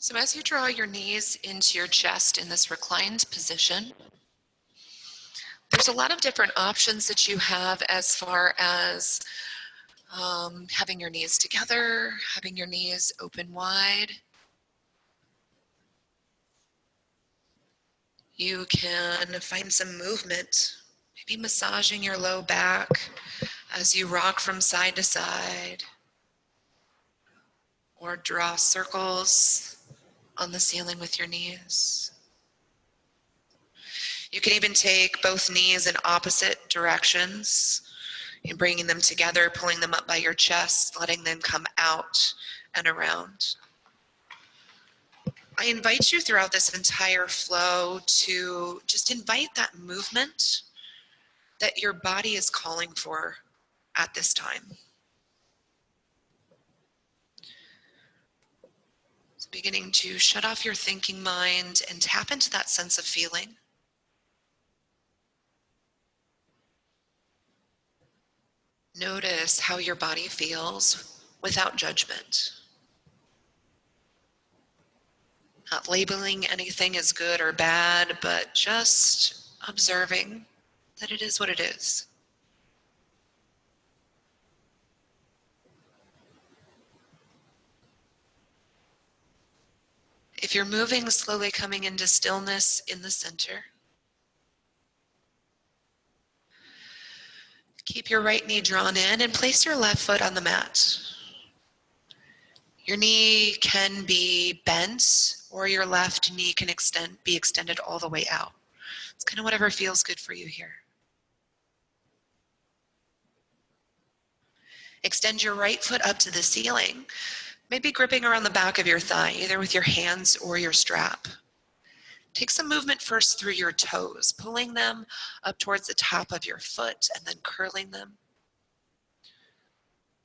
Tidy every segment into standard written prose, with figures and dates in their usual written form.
So as you draw your knees into your chest in this reclined position, there's a lot of different options that you have as far as having your knees together, having your knees open wide. You can find some movement, maybe massaging your low back as you rock from side to side, or draw circles on the ceiling with your knees. You can even take both knees in opposite directions and bringing them together, pulling them up by your chest, letting them come out and around. I invite you throughout this entire flow to just invite that movement that your body is calling for at this time. So beginning to shut off your thinking mind and tap into that sense of feeling. Notice how your body feels without judgment. Not labeling anything as good or bad, but just observing that it is what it is. If you're moving, slowly coming into stillness in the center. Keep your right knee drawn in and place your left foot on the mat. Your knee can be bent or your left knee can be extended all the way out. It's kind of whatever feels good for you here. Extend your right foot up to the ceiling, maybe gripping around the back of your thigh, either with your hands or your strap. Take some movement first through your toes, pulling them up towards the top of your foot and then curling them.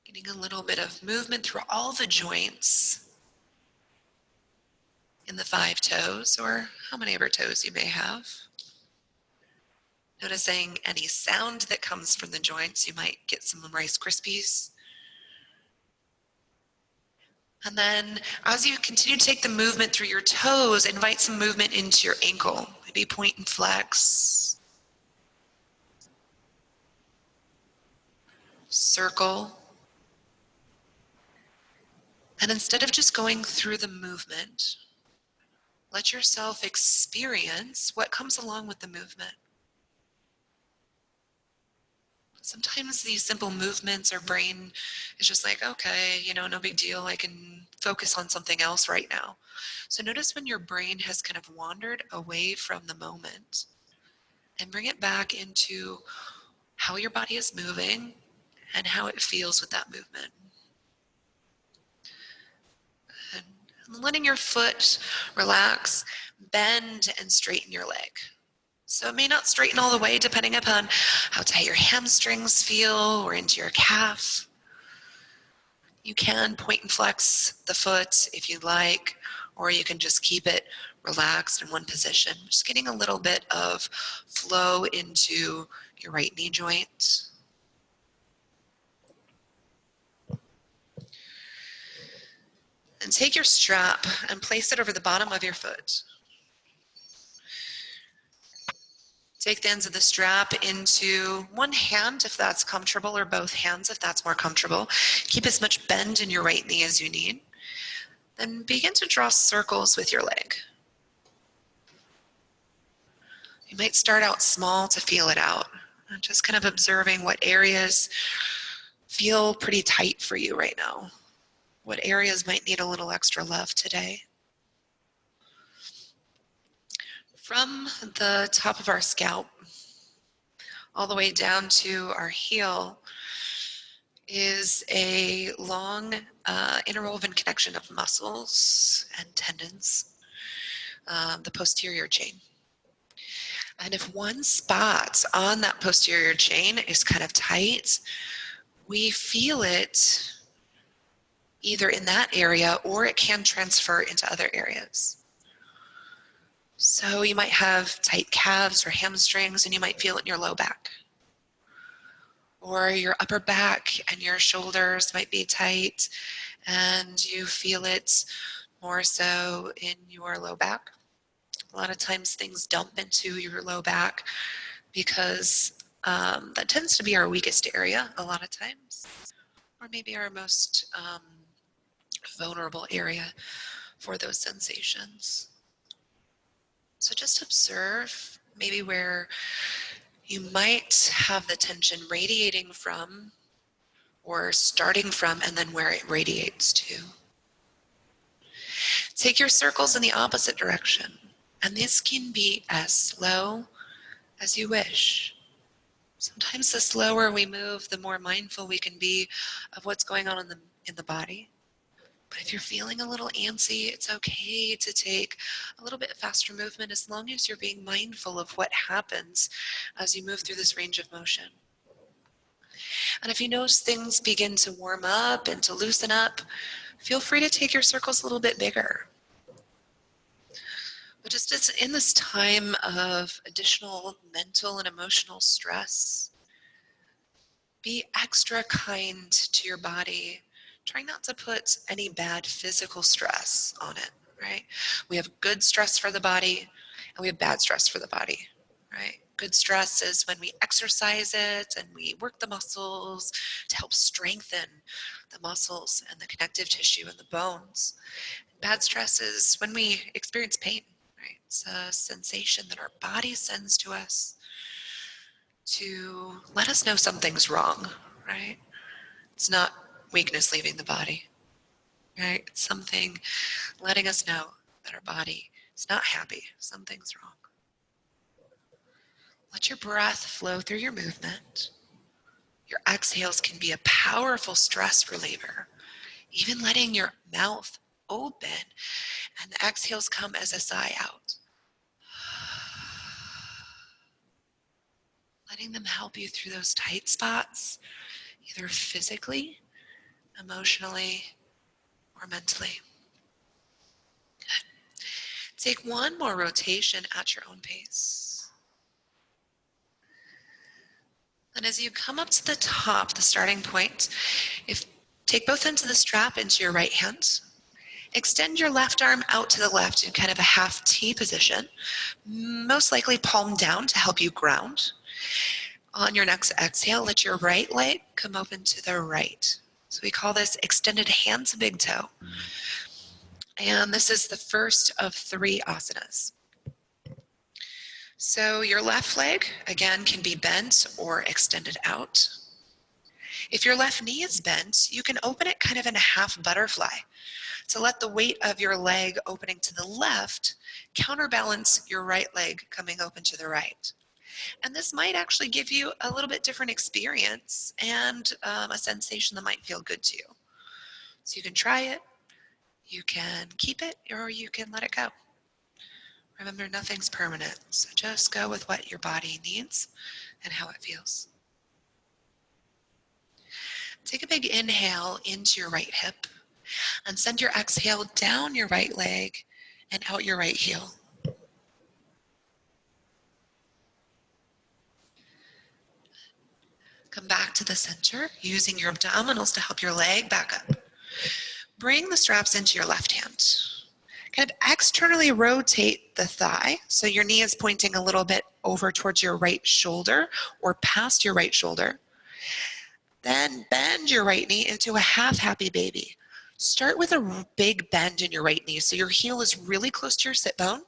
Getting a little bit of movement through all the joints in the 5 toes, or how many ever toes you may have. Noticing any sound that comes from the joints. You might get some Rice Krispies. And then as you continue to take the movement through your toes, invite some movement into your ankle. Maybe point and flex. Circle. And instead of just going through the movement, let yourself experience what comes along with the movement. Sometimes these simple movements, our brain is just like, okay, no big deal. I can focus on something else right now. So notice when your brain has kind of wandered away from the moment and bring it back into how your body is moving and how it feels with that movement. And letting your foot relax, bend and straighten your leg. So it may not straighten all the way depending upon how tight your hamstrings feel or into your calf. You can point and flex the foot if you like, or you can just keep it relaxed in one position. Just getting a little bit of flow into your right knee joint. And take your strap and place it over the bottom of your foot. Take the ends of the strap into one hand if that's comfortable, or both hands if that's more comfortable. Keep as much bend in your right knee as you need. Then begin to draw circles with your leg. You might start out small to feel it out. Just kind of observing what areas feel pretty tight for you right now. What areas might need a little extra love today. From the top of our scalp all the way down to our heel is a long interwoven connection of muscles and tendons, the posterior chain. And if one spot on that posterior chain is kind of tight, we feel it either in that area or it can transfer into other areas. So you might have tight calves or hamstrings and you might feel it in your low back. Or your upper back and your shoulders might be tight and you feel it more so in your low back. A lot of times things dump into your low back because that tends to be our weakest area a lot of times, or maybe our most vulnerable area for those sensations. So just observe maybe where you might have the tension radiating from or starting from, and then where it radiates to. Take your circles in the opposite direction, and this can be as slow as you wish. Sometimes the slower we move, the more mindful we can be of what's going on in the body. But if you're feeling a little antsy, it's okay to take a little bit faster movement as long as you're being mindful of what happens as you move through this range of motion. And if you notice things begin to warm up and to loosen up, feel free to take your circles a little bit bigger. But just as in this time of additional mental and emotional stress, be extra kind to your body. Try not to put any bad physical stress on it, right? We have good stress for the body and we have bad stress for the body, right? Good stress is when we exercise it and we work the muscles to help strengthen the muscles and the connective tissue and the bones. Bad stress is when we experience pain, right? It's a sensation that our body sends to us to let us know something's wrong, right? It's not weakness leaving the body, right? It's something letting us know that our body is not happy. Something's wrong. Let your breath flow through your movement. Your exhales can be a powerful stress reliever. Even letting your mouth open and the exhales come as a sigh out. Letting them help you through those tight spots, either physically, emotionally, or mentally. Good. Take one more rotation at your own pace. And as you come up to the top, the starting point, take both ends of the strap into your right hand. Extend your left arm out to the left in kind of a half T position, most likely palm down to help you ground. On your next exhale, let your right leg come open to the right. So we call this extended hand to big toe. And this is the first of 3 asanas. So your left leg, again, can be bent or extended out. If your left knee is bent, you can open it kind of in a half butterfly to let the weight of your leg opening to the left counterbalance your right leg coming open to the right. And this might actually give you a little bit different experience and a sensation that might feel good to you. So you can try it, you can keep it, or you can let it go. Remember, nothing's permanent, so just go with what your body needs and how it feels. Take a big inhale into your right hip and send your exhale down your right leg and out your right heel. Come back to the center using your abdominals to help your leg back up. Bring the straps into your left hand. Kind of externally rotate the thigh so your knee is pointing a little bit over towards your right shoulder or past your right shoulder. Then bend your right knee into a half happy baby. Start with a big bend in your right knee so your heel is really close to your sit bone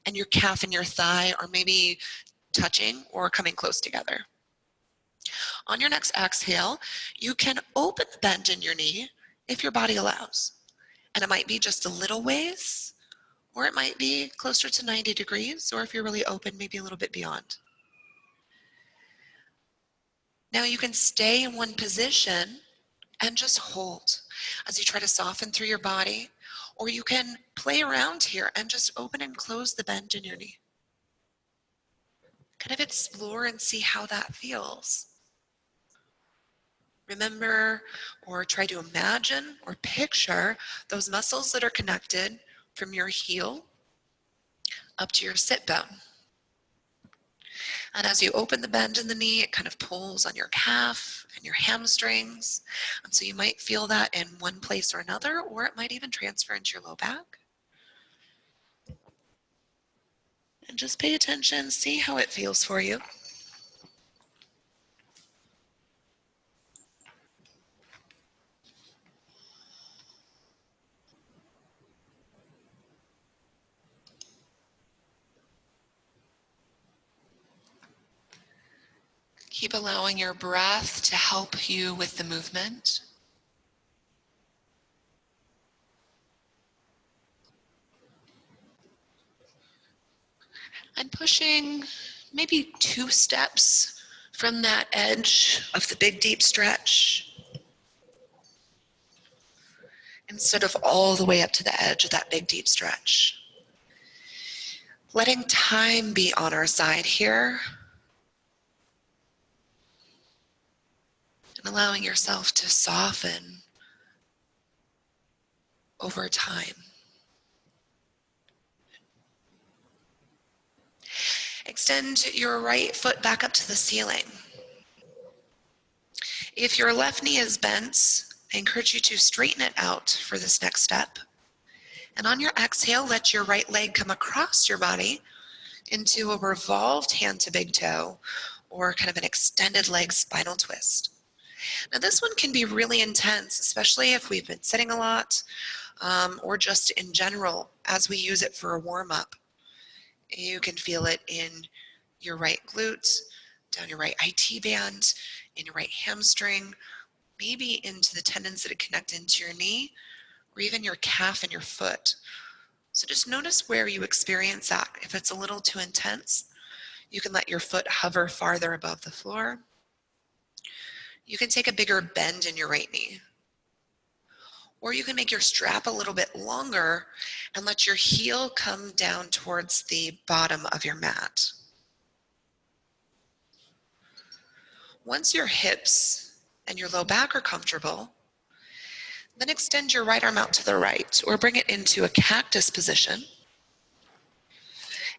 and your calf and your thigh are maybe touching or coming close together. On your next exhale, you can open the bend in your knee if your body allows. And it might be just a little ways, or it might be closer to 90 degrees, or if you're really open, maybe a little bit beyond. Now you can stay in one position and just hold as you try to soften through your body, or you can play around here and just open and close the bend in your knee. Kind of explore and see how that feels. Remember or try to imagine or picture those muscles that are connected from your heel up to your sit bone. And as you open the bend in the knee, it kind of pulls on your calf and your hamstrings. And so you might feel that in one place or another, or it might even transfer into your low back. And just pay attention, see how it feels for you. Keep allowing your breath to help you with the movement. And pushing maybe 2 steps from that edge of the big deep stretch instead of all the way up to the edge of that big deep stretch. Letting time be on our side here and allowing yourself to soften over time. Extend your right foot back up to the ceiling. If your left knee is bent, I encourage you to straighten it out for this next step. And on your exhale, let your right leg come across your body into a revolved hand to big toe, or kind of an extended leg spinal twist. Now this one can be really intense, especially if we've been sitting a lot, or just in general as we use it for a warm-up. You can feel it in your right glute, down your right IT band, in your right hamstring, maybe into the tendons that connect into your knee, or even your calf and your foot. So just notice where you experience that. If it's a little too intense, you can let your foot hover farther above the floor. You can take a bigger bend in your right knee. Or you can make your strap a little bit longer and let your heel come down towards the bottom of your mat. Once your hips and your low back are comfortable, then extend your right arm out to the right, or bring it into a cactus position.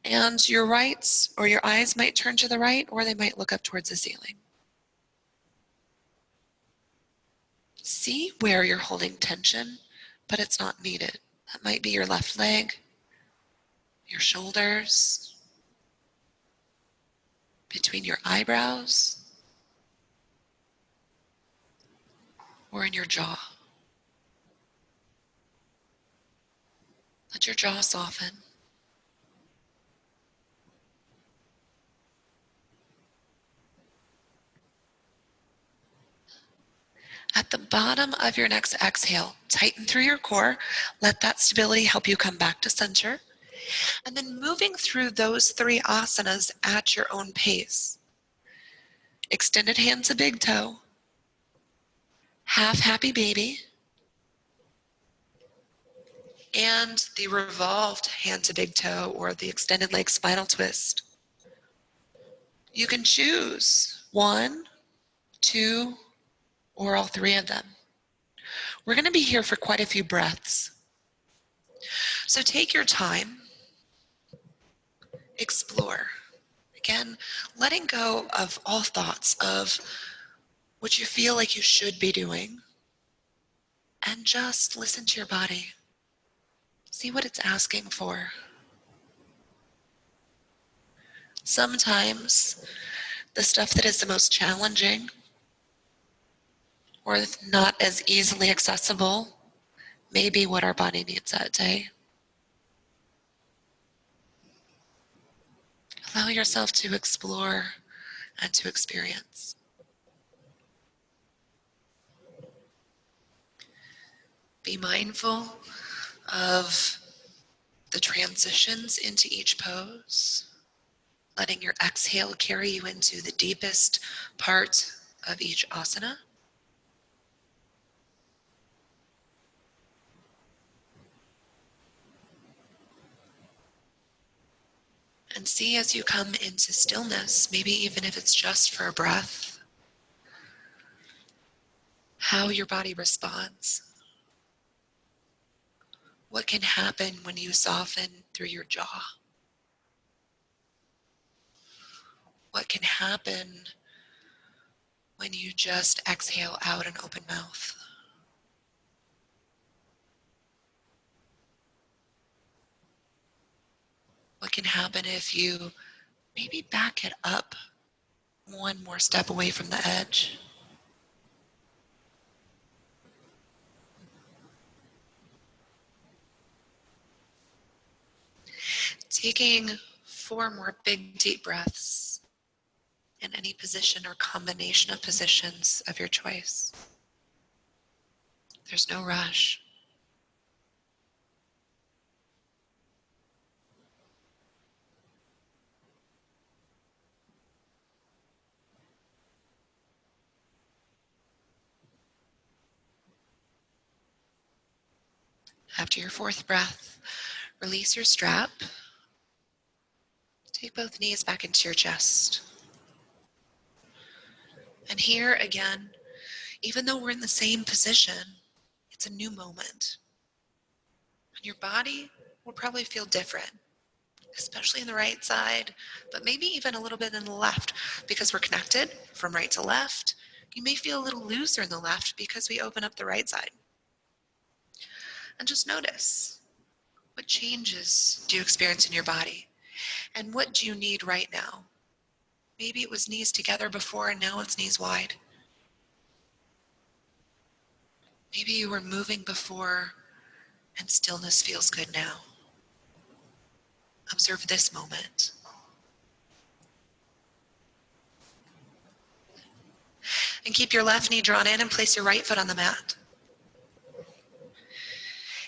And your eyes might turn to the right, or they might look up towards the ceiling. See where you're holding tension, but it's not needed. That might be your left leg, your shoulders, between your eyebrows, or in your jaw. Let your jaw soften. At the bottom of your next exhale, tighten through your core. Let that stability help you come back to center. And then moving through those 3 asanas at your own pace. Extended hand to big toe. Half happy baby. And the revolved hand to big toe, or the extended leg spinal twist. You can choose 1, 2, or all 3 of them. We're going to be here for quite a few breaths. So take your time. Explore. Again, letting go of all thoughts of what you feel like you should be doing, and just listen to your body. See what it's asking for. Sometimes the stuff that is the most challenging or not as easily accessible may be what our body needs that day. Allow yourself to explore and to experience. Be mindful of the transitions into each pose, letting your exhale carry you into the deepest part of each asana. And see as you come into stillness, maybe even if it's just for a breath, how your body responds. What can happen when you soften through your jaw? What can happen when you just exhale out an open mouth? What can happen if you maybe back it up one more step away from the edge? Taking 4 more big deep breaths in any position or combination of positions of your choice. There's no rush. After your 4th breath, release your strap. Take both knees back into your chest. And here again, even though we're in the same position, it's a new moment. And your body will probably feel different, especially in the right side, but maybe even a little bit in the left, because we're connected from right to left. You may feel a little looser in the left because we open up the right side. And just notice, what changes do you experience in your body? And what do you need right now? Maybe it was knees together before and now it's knees wide. Maybe you were moving before and stillness feels good now. Observe this moment. And keep your left knee drawn in and place your right foot on the mat.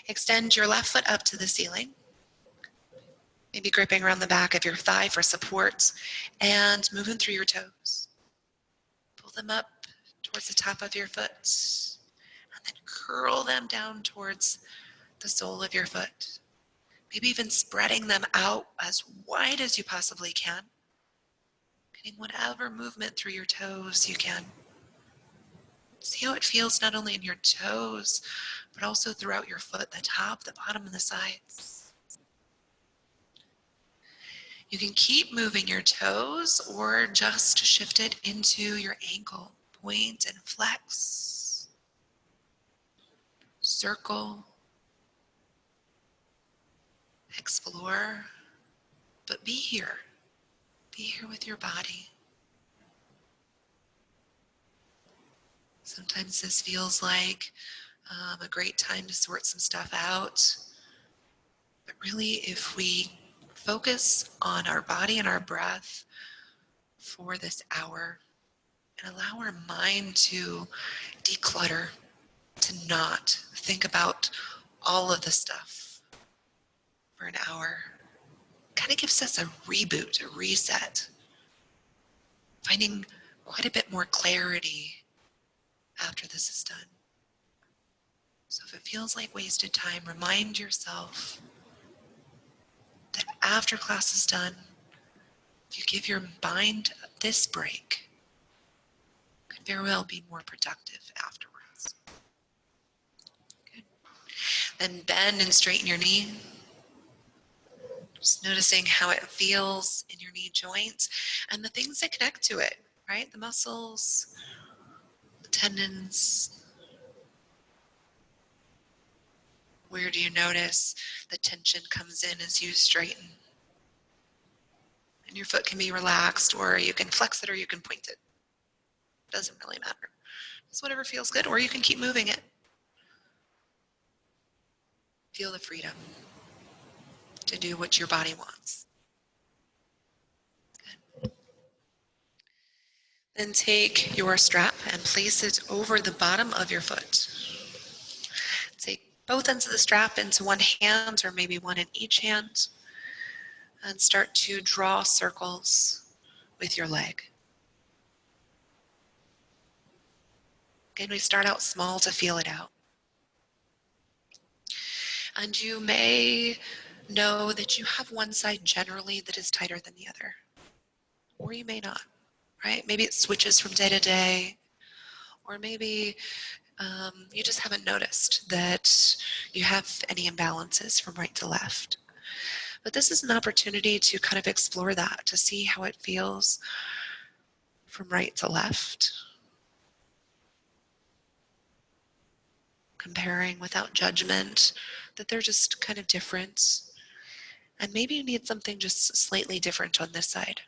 Extend your left foot up to the ceiling, maybe gripping around the back of your thigh for support, and moving through your toes. Pull them up towards the top of your foot, and then curl them down towards the sole of your foot. Maybe even spreading them out as wide as you possibly can. Getting whatever movement through your toes you can. See how it feels not only in your toes, but also throughout your foot, the top, the bottom, and the sides. You can keep moving your toes or just shift it into your ankle. Point and flex. Circle. Explore. But be here. Be here with your body. Sometimes this feels like a great time to sort some stuff out. But really, if we focus on our body and our breath for this hour and allow our mind to declutter, to not think about all of the stuff for an hour, kind of gives us a reboot, a reset, finding quite a bit more clarity after this is done. So if it feels like wasted time, remind yourself that after class is done, if you give your mind this break, it could very well be more productive afterwards. Good. Then bend and straighten your knee. Just noticing how it feels in your knee joint and the things that connect to it, right? The muscles, the tendons. Where do you notice the tension comes in as you straighten? And your foot can be relaxed, or you can flex it, or you can point it. Doesn't really matter. It's whatever feels good, or you can keep moving it. Feel the freedom to do what your body wants. Good. Then take your strap and place it over the bottom of your foot. Take both ends of the strap into one hand, or maybe one in each hand, and start to draw circles with your leg. Again, we start out small to feel it out. And you may know that you have one side generally that is tighter than the other, or you may not, right? Maybe it switches from day to day, or maybe you just haven't noticed that you have any imbalances from right to left. But this is an opportunity to kind of explore that, to see how it feels, from right to left, comparing without judgment, that they're just kind of different. And maybe you need something just slightly different on this side.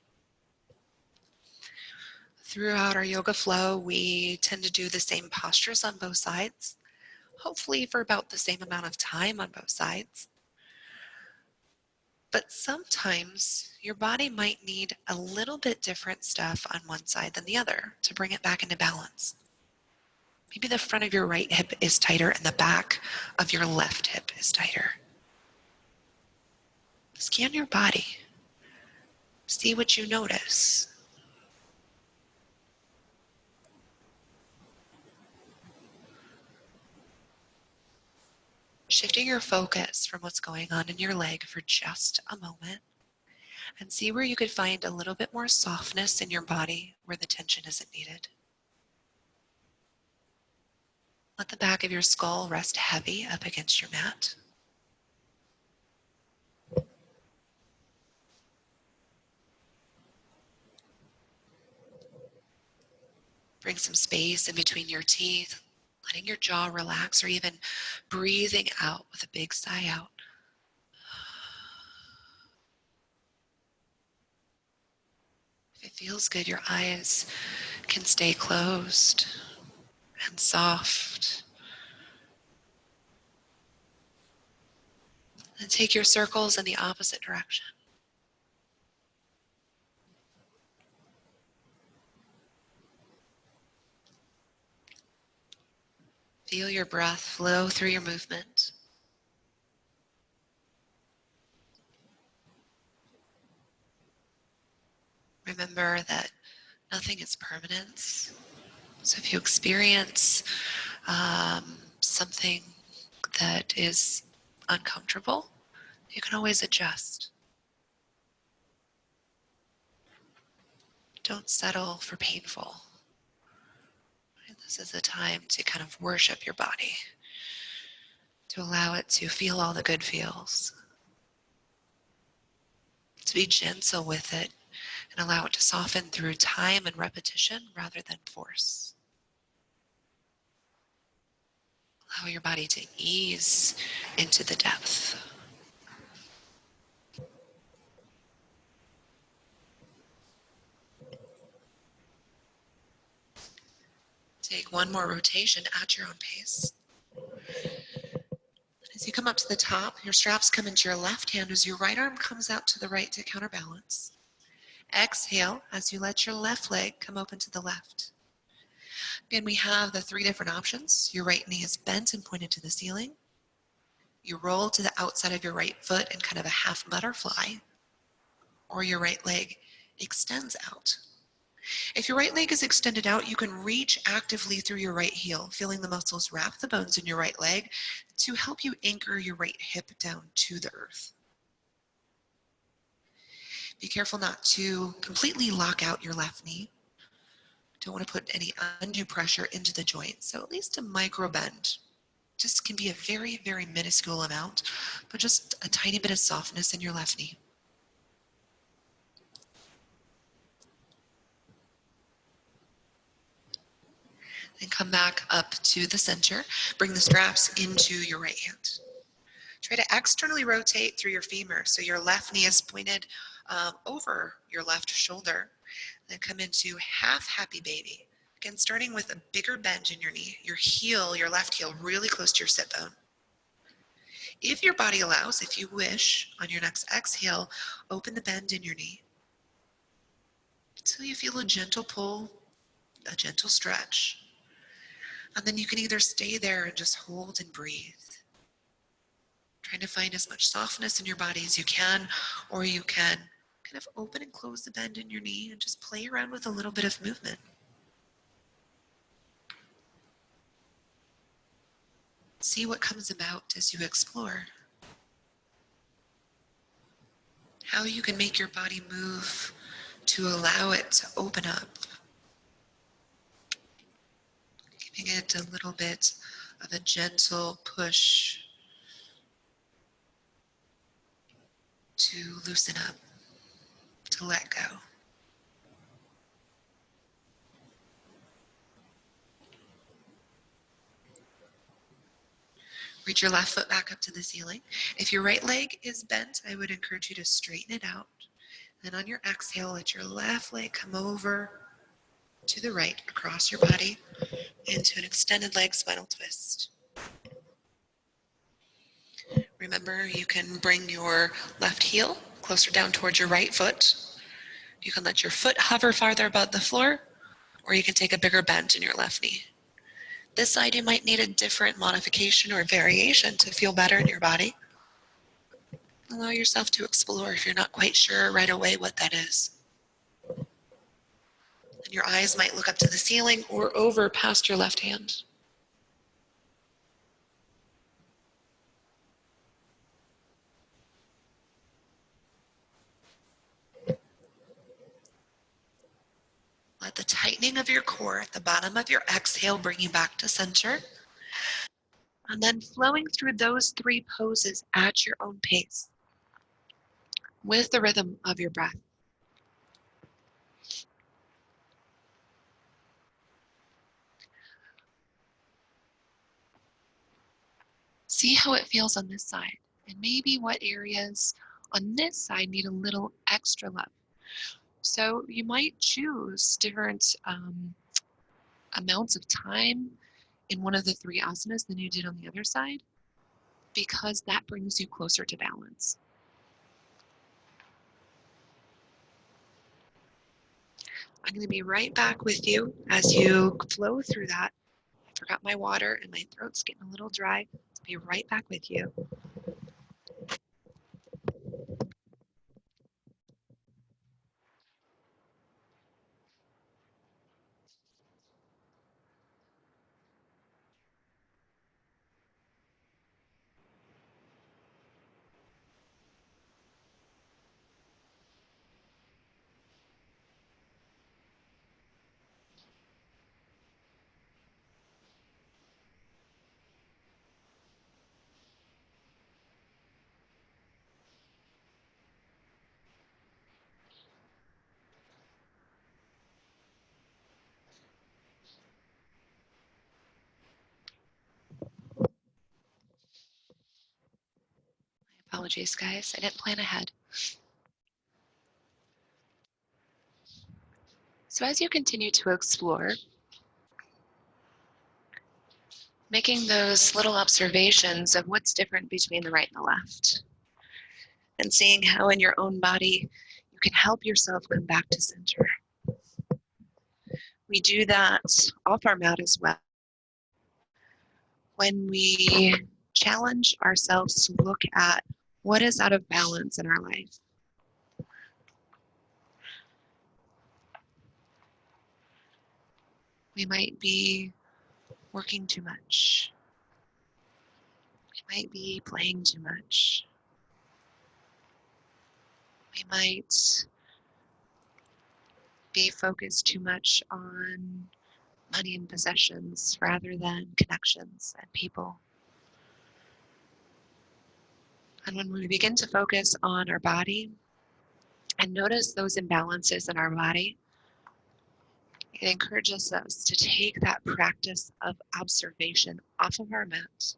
Throughout our yoga flow, we tend to do the same postures on both sides, hopefully for about the same amount of time on both sides. But sometimes your body might need a little bit different stuff on one side than the other to bring it back into balance. Maybe the front of your right hip is tighter and the back of your left hip is tighter. Scan your body. See what you notice. Shifting your focus from what's going on in your leg for just a moment, and see where you could find a little bit more softness in your body where the tension isn't needed. Let the back of your skull rest heavy up against your mat. Bring some space in between your teeth, letting your jaw relax, or even breathing out with a big sigh out. If it feels good, your eyes can stay closed and soft. And take your circles in the opposite direction. Feel your breath flow through your movement. Remember that nothing is permanent. So if you experience something that is uncomfortable, you can always adjust. Don't settle for painful. This is a time to kind of worship your body, to allow it to feel all the good feels, to be gentle with it and allow it to soften through time and repetition rather than force. Allow your body to ease into the depth. Take one more rotation at your own pace. As you come up to the top, your straps come into your left hand as your right arm comes out to the right to counterbalance. Exhale as you let your left leg come open to the left. Again, we have the three different options. Your right knee is bent and pointed to the ceiling. You roll to the outside of your right foot in kind of a half butterfly, or your right leg extends out. If your right leg is extended out, you can reach actively through your right heel, feeling the muscles wrap the bones in your right leg to help you anchor your right hip down to the earth. Be careful not to completely lock out your left knee. Don't want to put any undue pressure into the joint, so at least a micro bend. Just can be a very, very minuscule amount, but just a tiny bit of softness in your left knee. Then come back up to the center. Bring the straps into your right hand. Try to externally rotate through your femur so your left knee is pointed over your left shoulder. Then come into half happy baby. Again, starting with a bigger bend in your knee, your heel, your left heel, really close to your sit bone. If your body allows, if you wish, on your next exhale, open the bend in your knee until you feel a gentle pull, a gentle stretch. And then you can either stay there and just hold and breathe, trying to find as much softness in your body as you can, or you can kind of open and close the bend in your knee and just play around with a little bit of movement. See what comes about as you explore. How you can make your body move to allow it to open up. Giving it a little bit of a gentle push to loosen up, to let go. Reach your left foot back up to the ceiling. If your right leg is bent, I would encourage you to straighten it out. Then on your exhale, let your left leg come over to the right across your body into an extended leg spinal twist. Remember, you can bring your left heel closer down towards your right foot. You can let your foot hover farther above the floor, or you can take a bigger bend in your left knee. This side, you might need a different modification or variation to feel better in your body. Allow yourself to explore if you're not quite sure right away what that is. And your eyes might look up to the ceiling or over past your left hand. Let the tightening of your core at the bottom of your exhale bring you back to center. And then flowing through those three poses at your own pace with the rhythm of your breath. See how it feels on this side, and maybe what areas on this side need a little extra love. So you might choose different amounts of time in one of the three asanas than you did on the other side, because that brings you closer to balance. I'm going to be right back with you as you flow through that. I forgot my water and my throat's getting a little dry. I'll be right back with you. Apologies, guys. I didn't plan ahead. So as you continue to explore, making those little observations of what's different between the right and the left, and seeing how in your own body you can help yourself come back to center. We do that off our mat as well. When we challenge ourselves to look at what is out of balance in our life. We might be working too much. We might be playing too much. We might be focused too much on money and possessions rather than connections and people. And when we begin to focus on our body and notice those imbalances in our body, it encourages us to take that practice of observation off of our mat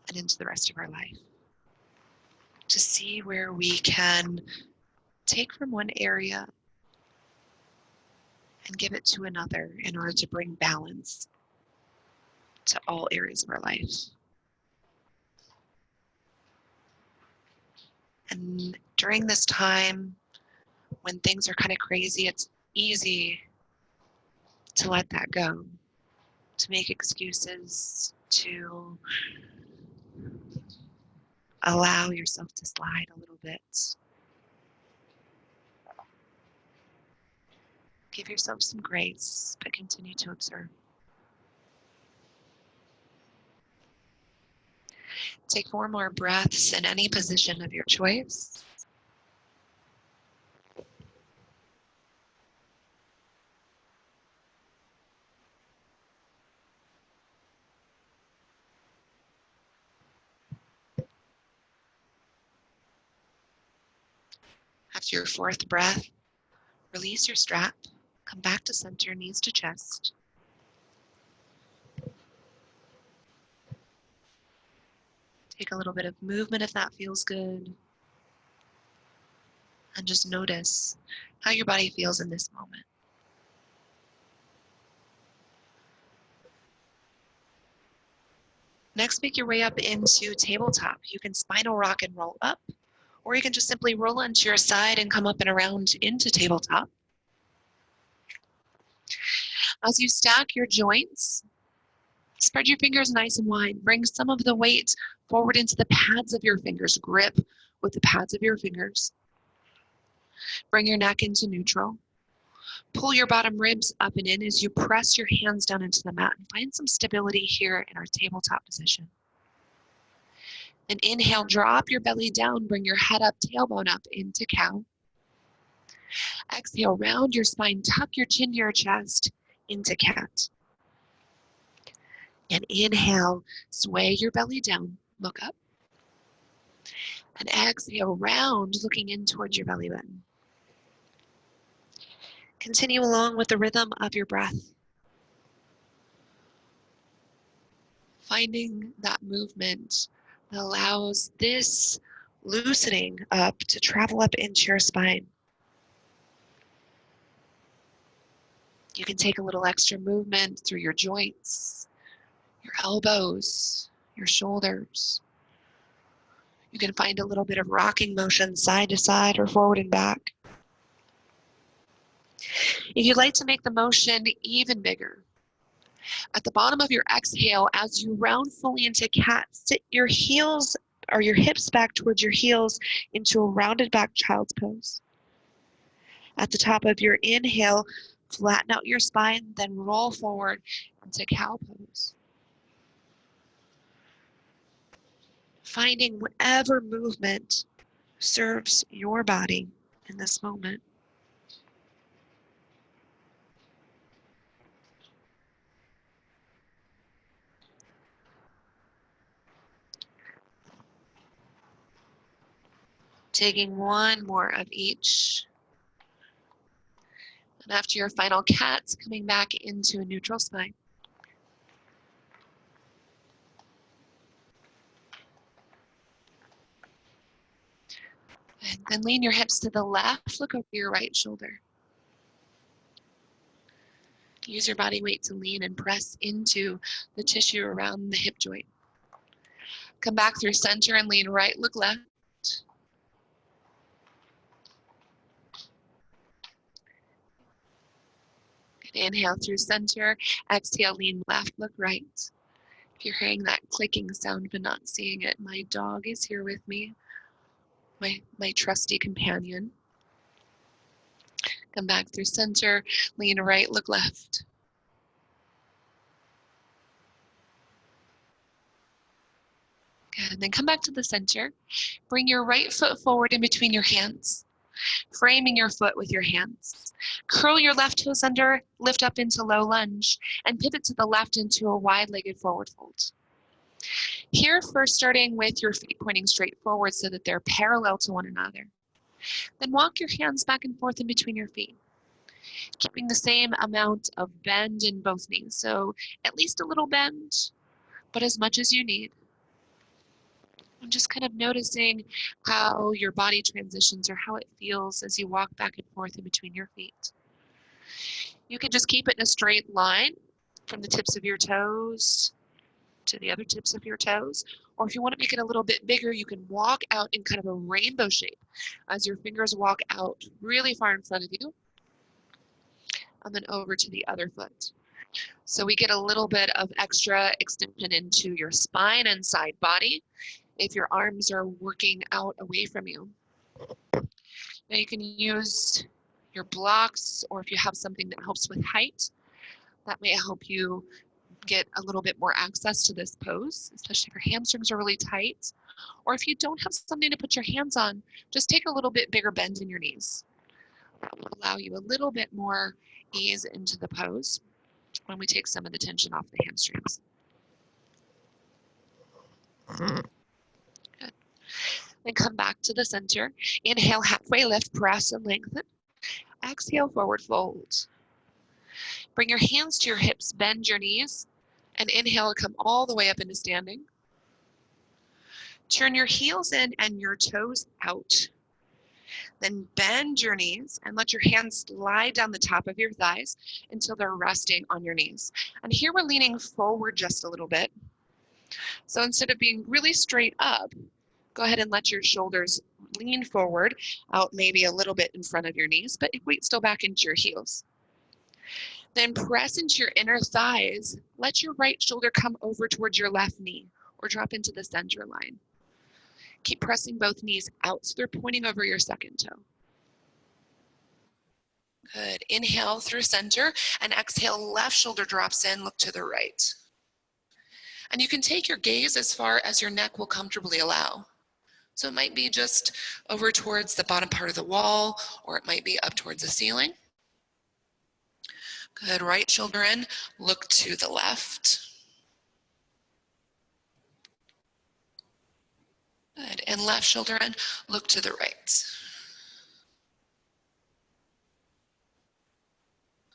and into the rest of our life. To see where we can take from one area and give it to another in order to bring balance to all areas of our life. And during this time, when things are kind of crazy, it's easy to let that go, to make excuses, to allow yourself to slide a little bit. Give yourself some grace, but continue to observe. Take 4 more breaths in any position of your choice. After your 4th breath, release your strap. Come back to center, knees to chest. take a little bit of movement if that feels good. And just notice how your body feels in this moment. Next, make your way up into tabletop. You can spinal rock and roll up, or you can just simply roll onto your side and come up and around into tabletop. As you stack your joints, spread your fingers nice and wide. Bring some of the weight forward into the pads of your fingers. Grip with the pads of your fingers. Bring your neck into neutral. Pull your bottom ribs up and in as you press your hands down into the mat and find some stability here in our tabletop position. And inhale, drop your belly down, bring your head up, tailbone up into cow. Exhale, round your spine, tuck your chin to your chest into cat. And inhale, sway your belly down, look up. And exhale, round, looking in towards your belly button. Continue along with the rhythm of your breath. Finding that movement that allows this loosening up to travel up into your spine. You can take a little extra movement through your joints, your elbows, your shoulders. You can find a little bit of rocking motion side to side or forward and back. If you'd like to make the motion even bigger, at the bottom of your exhale, as you round fully into cat, sit your heels or your hips back towards your heels into a rounded back child's pose. At the top of your inhale, flatten out your spine, then roll forward into cow pose. Finding whatever movement serves your body in this moment. Taking one more of each. And after your final cat, coming back into a neutral spine. And then lean your hips to the left, look over your right shoulder. Use your body weight to lean and press into the tissue around the hip joint. Come back through center and lean right, look left. Inhale through center, exhale, lean left, look right. If you're hearing that clicking sound but not seeing it, my dog is here with me, my trusty companion. Come back through center, lean right, look left. Good, and then come back to the center. Bring your right foot forward in between your hands, framing your foot with your hands. Curl your left toes under, lift up into low lunge, and pivot to the left into a wide-legged forward fold. Here, first starting with your feet pointing straight forward so that they're parallel to one another. Then walk your hands back and forth in between your feet, keeping the same amount of bend in both knees. So at least a little bend, but as much as you need. And just kind of noticing how your body transitions or how it feels as you walk back and forth in between your feet. You can just keep it in a straight line from the tips of your toes to the other tips of your toes. Or if you want to make it a little bit bigger, you can walk out in kind of a rainbow shape as your fingers walk out really far in front of you and then over to the other foot. So we get a little bit of extra extension into your spine and side body if your arms are working out away from you. Now you can use your blocks, or if you have something that helps with height, that may help you get a little bit more access to this pose, especially if your hamstrings are really tight. Or if you don't have something to put your hands on, just take a little bit bigger bend in your knees. That will allow you a little bit more ease into the pose when we take some of the tension off the hamstrings. Good. Then come back to the center. Inhale, halfway lift, press and lengthen. Exhale, forward fold. Bring your hands to your hips, bend your knees, and inhale, come all the way up into standing. Turn your heels in and your toes out. Then bend your knees and let your hands slide down the top of your thighs until they're resting on your knees. And here we're leaning forward just a little bit. So instead of being really straight up, go ahead and let your shoulders lean forward, out maybe a little bit in front of your knees, but weight still back into your heels. Then press into your inner thighs. Let your right shoulder come over towards your left knee or drop into the center line. Keep pressing both knees out so they're pointing over your second toe. Good. Inhale through center and exhale, left shoulder drops in, look to the right. And you can take your gaze as far as your neck will comfortably allow. So it might be just over towards the bottom part of the wall, or it might be up towards the ceiling. Good. Right shoulder in, look to the left. Good. And left shoulder in, look to the right.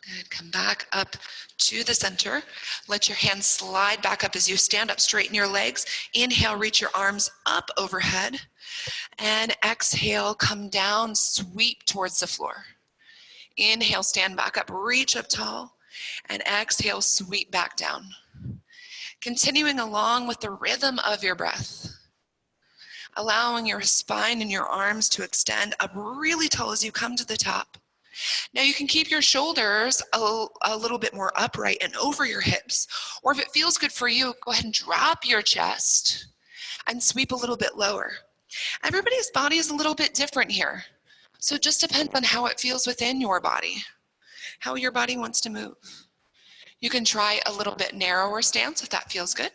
Good. Come back up to the center. Let your hands slide back up as you stand up. Straighten your legs. Inhale, reach your arms up overhead. And exhale, come down, sweep towards the floor. Inhale, stand back up, reach up tall. And exhale, sweep back down. Continuing along with the rhythm of your breath. Allowing your spine and your arms to extend up really tall as you come to the top. Now you can keep your shoulders a little bit more upright and over your hips. Or if it feels good for you, go ahead and drop your chest and sweep a little bit lower. Everybody's body is a little bit different here. So it just depends on how it feels within your body, how your body wants to move. You can try a little bit narrower stance if that feels good,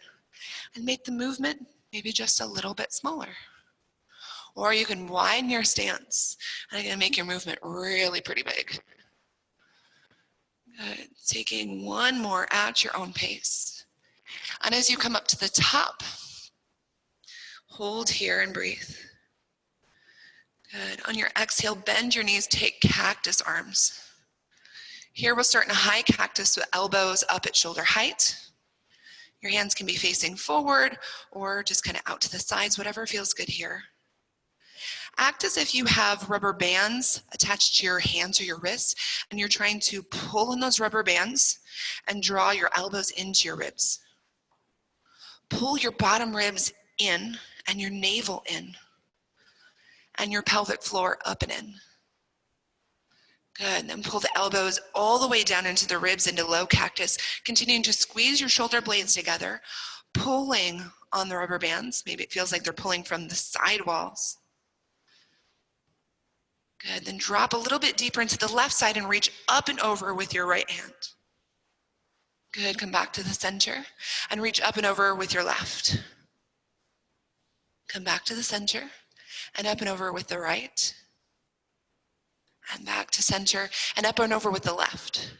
and make the movement maybe just a little bit smaller. Or you can widen your stance and again make your movement really pretty big. Good. Taking one more at your own pace. And as you come up to the top, hold here and breathe. Good. On your exhale, bend your knees, take cactus arms. Here we'll start in a high cactus with elbows up at shoulder height. Your hands can be facing forward or just kind of out to the sides, whatever feels good here. Act as if you have rubber bands attached to your hands or your wrists, and you're trying to pull in those rubber bands and draw your elbows into your ribs. Pull your bottom ribs in and your navel in, and your pelvic floor up and in. Good, and then pull the elbows all the way down into the ribs into low cactus, continuing to squeeze your shoulder blades together, pulling on the rubber bands. Maybe it feels like they're pulling from the side walls. Good, then drop a little bit deeper into the left side and reach up and over with your right hand. Good, come back to the center and reach up and over with your left. Come back to the center and up and over with the right. And back to center and up and over with the left.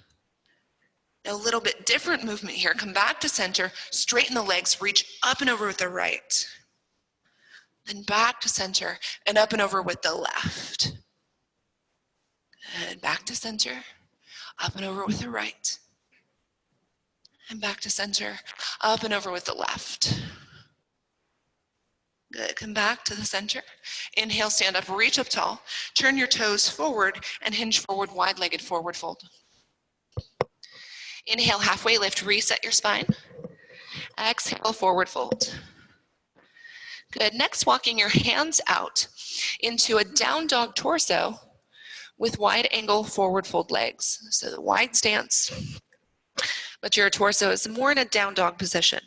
Now a little bit different movement here. Come back to center, straighten the legs, reach up and over with the right. Then back to center and up and over with the left. And back to center, up and over with the right. And back to center, up and over with the left. Good, come back to the center. Inhale, stand up, reach up tall. Turn your toes forward and hinge forward, wide-legged forward fold. Inhale, halfway lift, reset your spine. Exhale, forward fold. Good, next walking your hands out into a down dog torso with wide angle forward fold legs. So the wide stance, but your torso is more in a down dog position.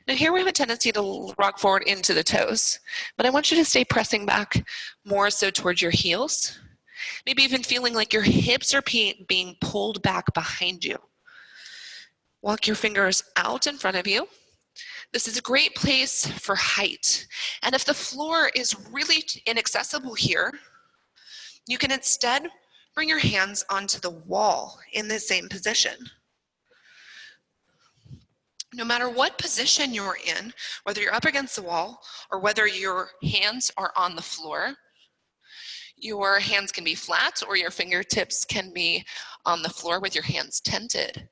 Now here we have a tendency to rock forward into the toes, but I want you to stay pressing back more so towards your heels. Maybe even feeling like your hips are being pulled back behind you. Walk your fingers out in front of you. This is a great place for height. And if the floor is really inaccessible here, you can instead bring your hands onto the wall in the same position. No matter what position you're in, whether you're up against the wall or whether your hands are on the floor, your hands can be flat or your fingertips can be on the floor with your hands tented.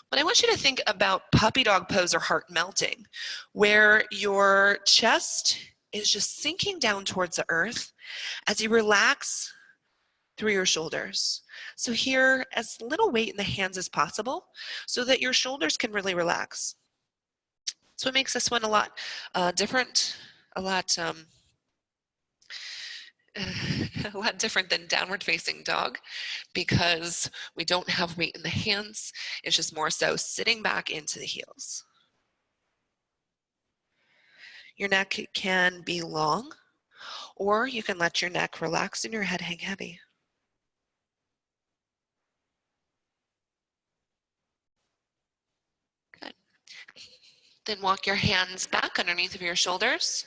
But I want you to think about puppy dog pose or heart melting, where your chest is just sinking down towards the earth as you relax through your shoulders. So here, as little weight in the hands as possible so that your shoulders can really relax. So it makes this one a lot different, a lot a lot different than downward facing dog because we don't have weight in the hands. It's just more so sitting back into the heels. Your neck can be long, or you can let your neck relax and your head hang heavy. Good. Then walk your hands back underneath of your shoulders.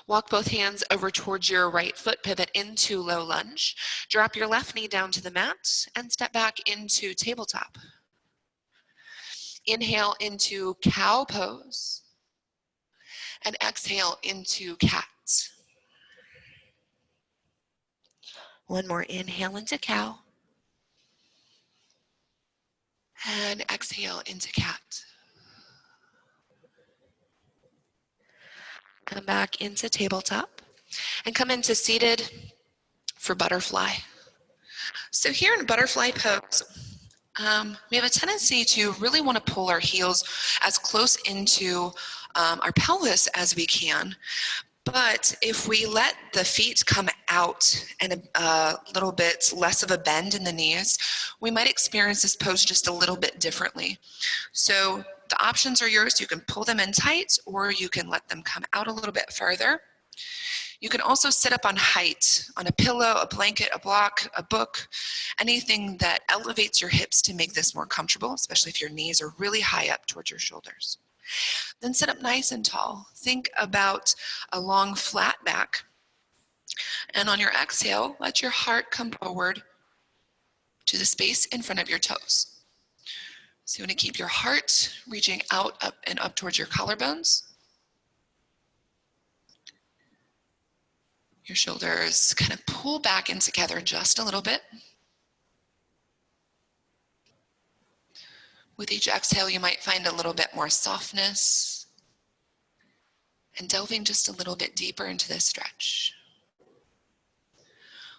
Walk both hands over towards your right foot, pivot into low lunge. Drop your left knee down to the mat and step back into tabletop. Inhale into cow pose and exhale into cat. One more inhale into cow and exhale into cat. Come back into tabletop and come into seated for butterfly. So here in butterfly pose, we have a tendency to really want to pull our heels as close into our pelvis as we can. But if we let the feet come out and a little bit less of a bend in the knees, we might experience this pose just a little bit differently. So the options are yours. You can pull them in tight or you can let them come out a little bit further. You can also sit up on height, on a pillow, a blanket, a block, a book, anything that elevates your hips to make this more comfortable, especially if your knees are really high up towards your shoulders. Then sit up nice and tall. Think about a long flat back. And on your exhale, let your heart come forward to the space in front of your toes. So you want to keep your heart reaching out, up, and up towards your collarbones. Your shoulders kind of pull back in together just a little bit. With each exhale, you might find a little bit more softness and delving just a little bit deeper into this stretch.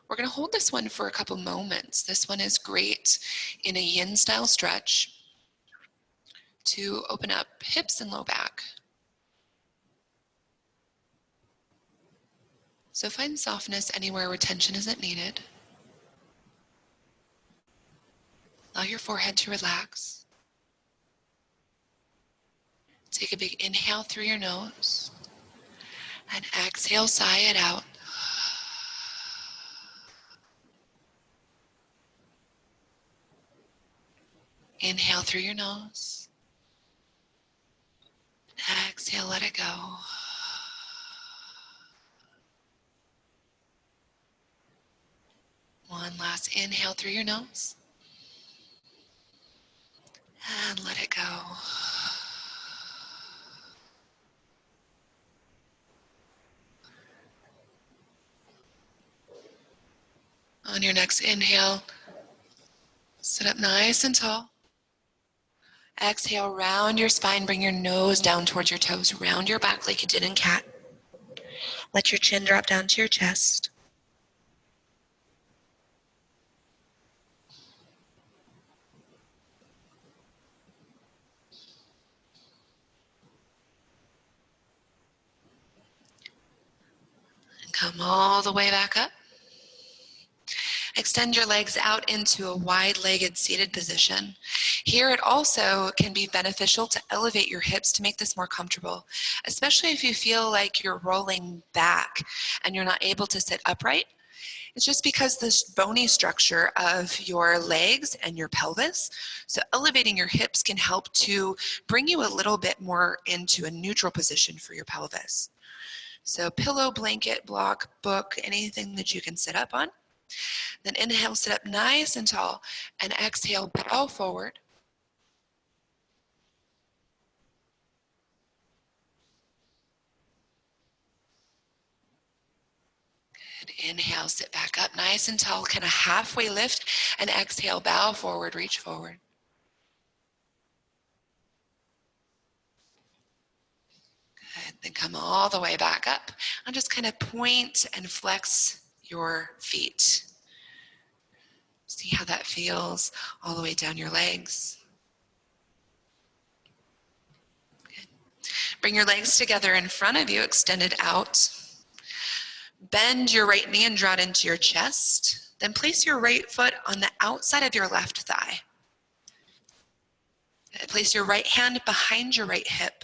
We're going to hold this one for a couple moments. This one is great in a yin style stretch to open up hips and low back. So find softness anywhere where tension isn't needed. Allow your forehead to relax. Take a big inhale through your nose and exhale, sigh it out. Inhale through your nose. Exhale, let it go. One last inhale through your nose. And let it go. On your next inhale, sit up nice and tall. Exhale, round your spine, bring your nose down towards your toes, round your back like you did in cat. Let your chin drop down to your chest. And come all the way back up. Extend your legs out into a wide-legged seated position. Here it also can be beneficial to elevate your hips to make this more comfortable, especially if you feel like you're rolling back and you're not able to sit upright. It's just because this bony structure of your legs and your pelvis. So elevating your hips can help to bring you a little bit more into a neutral position for your pelvis. So pillow, blanket, block, book, anything that you can sit up on. Then inhale, sit up nice and tall, and exhale, bow forward. Good. Inhale, sit back up nice and tall, kind of halfway lift, and exhale, bow forward, reach forward. Good. Then come all the way back up and just kind of point and flex your feet. See how that feels all the way down your legs. Good. Bring your legs together in front of you, extended out. Bend your right knee and draw it into your chest. Then place your right foot on the outside of your left thigh. Place your right hand behind your right hip.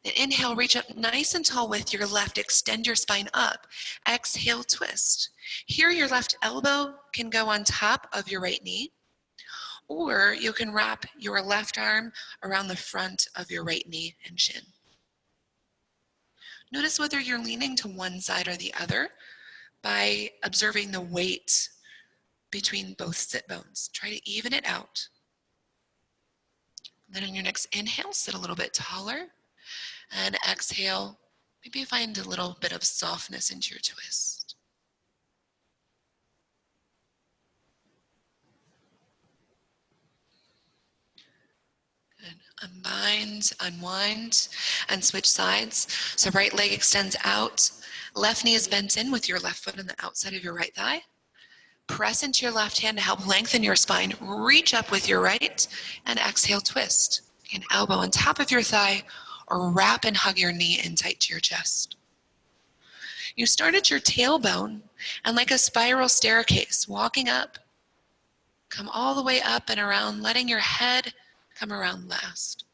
Then inhale, reach up nice and tall with your left. Extend your spine up. Exhale, twist. Here, your left elbow can go on top of your right knee, or you can wrap your left arm around the front of your right knee and shin. Notice whether you're leaning to one side or the other by observing the weight between both sit bones. Try to even it out. Then on your next inhale, sit a little bit taller. And exhale, maybe find a little bit of softness into your twist. Good. Unbind, unwind, and switch sides. So right leg extends out. Left knee is bent in with your left foot on the outside of your right thigh. Press into your left hand to help lengthen your spine. Reach up with your right and exhale, twist. An elbow on top of your thigh or wrap and hug your knee in tight to your chest. You start at your tailbone and like a spiral staircase, walking up, come all the way up and around, letting your head come around last.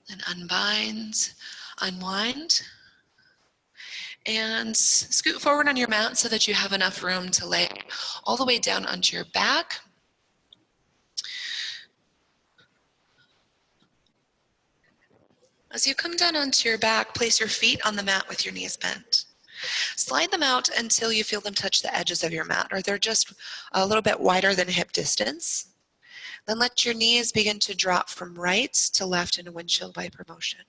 Then unbind, unwind, and scoot forward on your mat so that you have enough room to lay all the way down onto your back. As you come down onto your back, place your feet on the mat with your knees bent. Slide them out until you feel them touch the edges of your mat, or they're just a little bit wider than hip distance. Then let your knees begin to drop from right to left in a windshield wiper motion.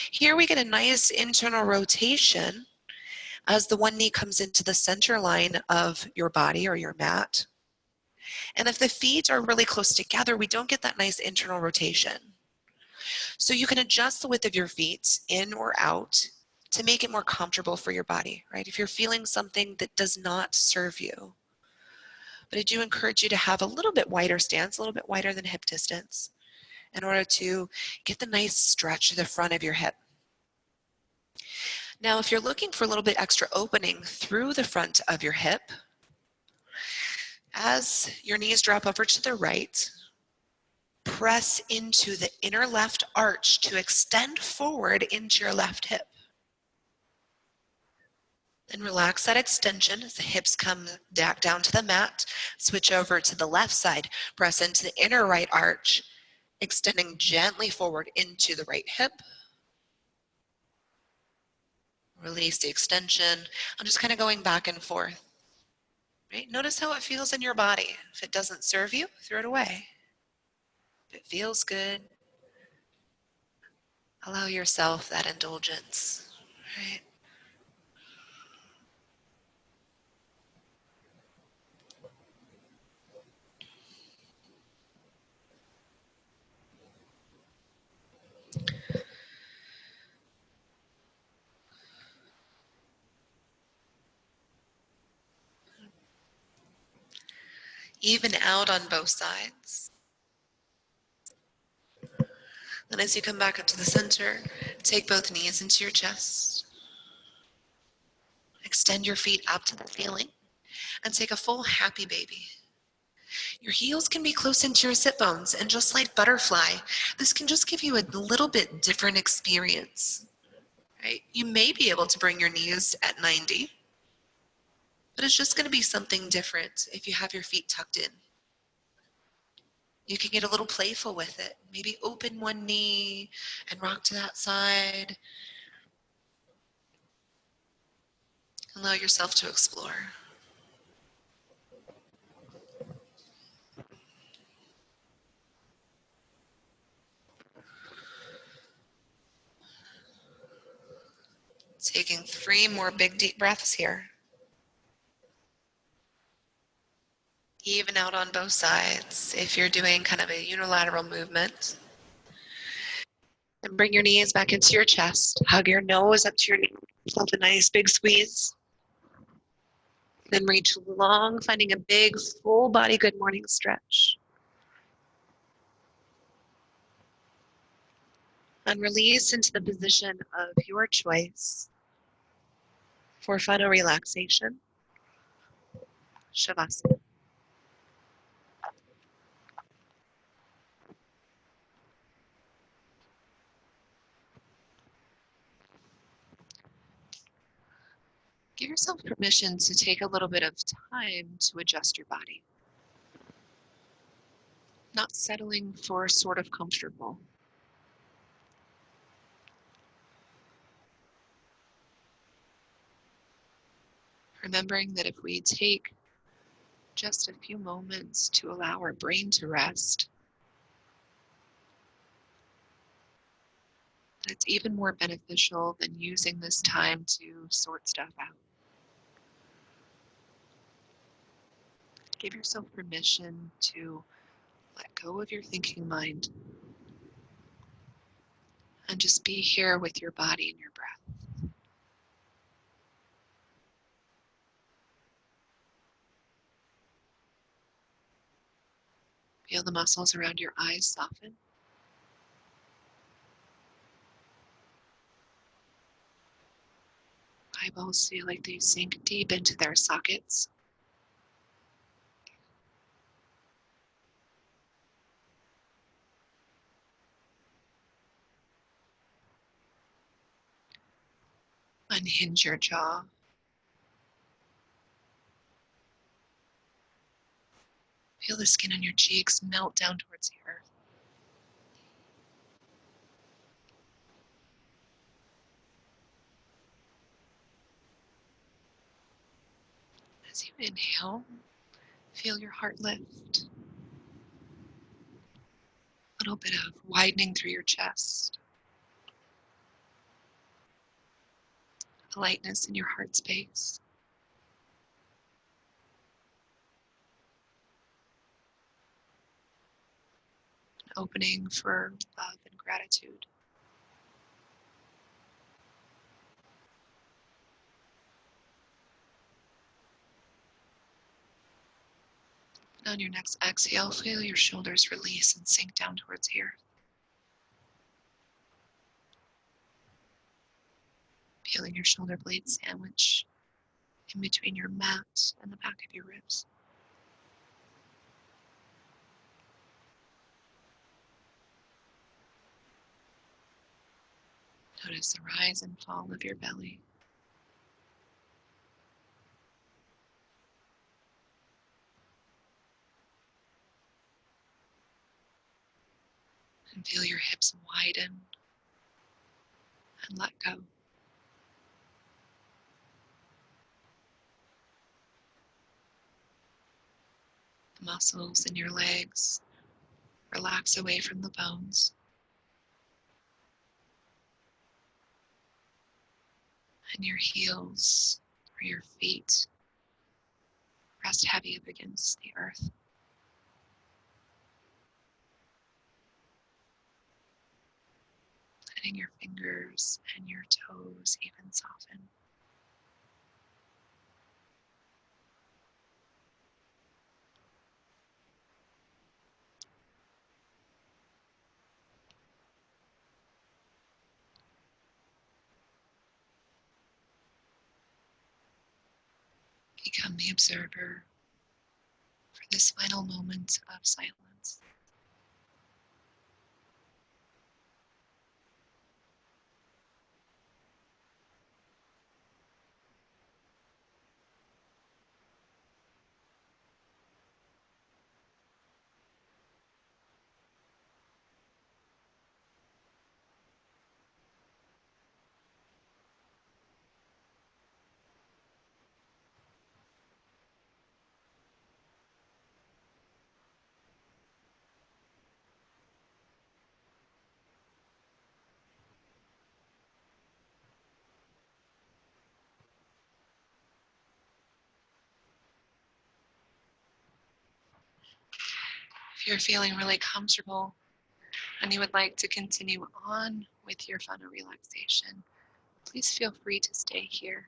Here we get a nice internal rotation as the one knee comes into the center line of your body or your mat. And if the feet are really close together, we don't get that nice internal rotation. So you can adjust the width of your feet in or out to make it more comfortable for your body, right? If you're feeling something that does not serve you. But I do encourage you to have a little bit wider stance, a little bit wider than hip distance, in order to get the nice stretch to the front of your hip. Now, if you're looking for a little bit extra opening through the front of your hip, as your knees drop over to the right, press into the inner left arch to extend forward into your left hip. Then relax that extension as the hips come back down to the mat. Switch over to the left side. Press into the inner right arch, extending gently forward into the right hip. Release the extension. I'm just kind of going back and forth. Right? Notice how it feels in your body. If it doesn't serve you, throw it away. If it feels good, allow yourself that indulgence. Right? Even out on both sides. Then as you come back up to the center, take both knees into your chest. Extend your feet up to the ceiling and take a full happy baby. Your heels can be close into your sit bones, and just like butterfly, this can just give you a little bit different experience. Right? You may be able to bring your knees at 90, but it's just going to be something different if you have your feet tucked in. You can get a little playful with it. Maybe open one knee and rock to that side. Allow yourself to explore. Taking 3 more big deep breaths here. Even out on both sides if you're doing kind of a unilateral movement. And bring your knees back into your chest. Hug your nose up to your knee. Feel a nice big squeeze. Then reach long, finding a big full body good morning stretch. And release into the position of your choice for final relaxation, Shavasana. Give yourself permission to take a little bit of time to adjust your body. Not settling for sort of comfortable. Remembering that if we take just a few moments to allow our brain to rest, it's even more beneficial than using this time to sort stuff out. Give yourself permission to let go of your thinking mind and just be here with your body and your breath. Feel the muscles around your eyes soften. Eyeballs feel like they sink deep into their sockets. Unhinge your jaw. Feel the skin on your cheeks melt down towards the earth. As you inhale, feel your heart lift. A little bit of widening through your chest. A lightness in your heart space. An opening for love and gratitude. On your next exhale, feel your shoulders release and sink down towards here. Feeling your shoulder blades sandwich in between your mat and the back of your ribs. Notice the rise and fall of your belly. And feel your hips widen and let go. The muscles in your legs relax away from the bones. And your heels or your feet rest heavy up against the earth. Letting your fingers and your toes even soften. Become the observer for this final moment of silence. you're feeling really comfortable and you would like to continue on with your fun or relaxation, please feel free to stay here.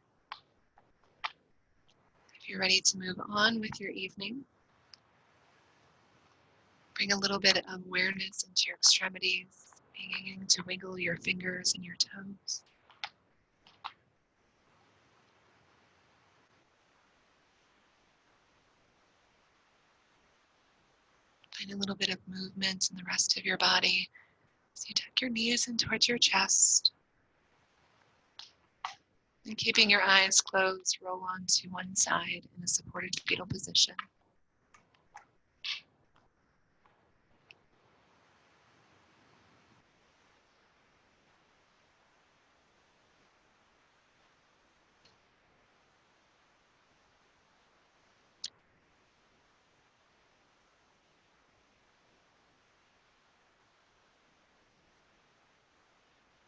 If you're ready to move on with your evening, bring a little bit of awareness into your extremities, beginning to wiggle your fingers and your toes. Find a little bit of movement in the rest of your body as you tuck your knees in towards your chest. And keeping your eyes closed, roll onto one side in a supported fetal position.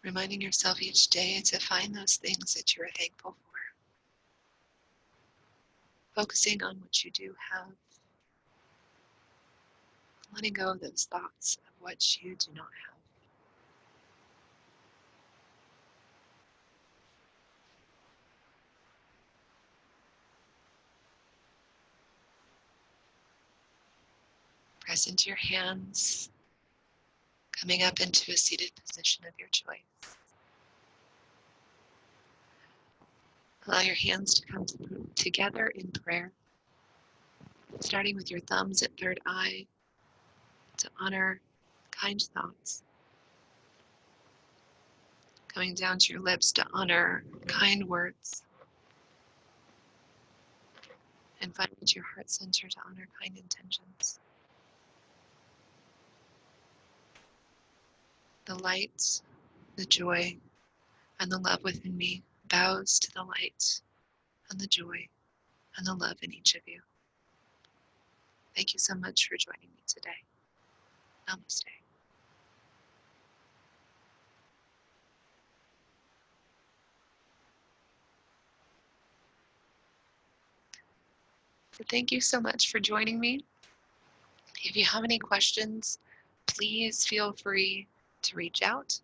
Reminding yourself each day to find those things that you are thankful for. Focusing on what you do have. Letting go of those thoughts of what you do not have. Press into your hands, coming up into a seated position of your choice. Allow your hands to come together in prayer, starting with your thumbs at third eye to honor kind thoughts. Coming down to your lips to honor kind words. And finally to your heart center to honor kind intentions. The light, the joy, and the love within me bows to the light and the joy and the love in each of you. Thank you so much for joining me today. Namaste. So thank you so much for joining me. If you have any questions, please feel free to reach out.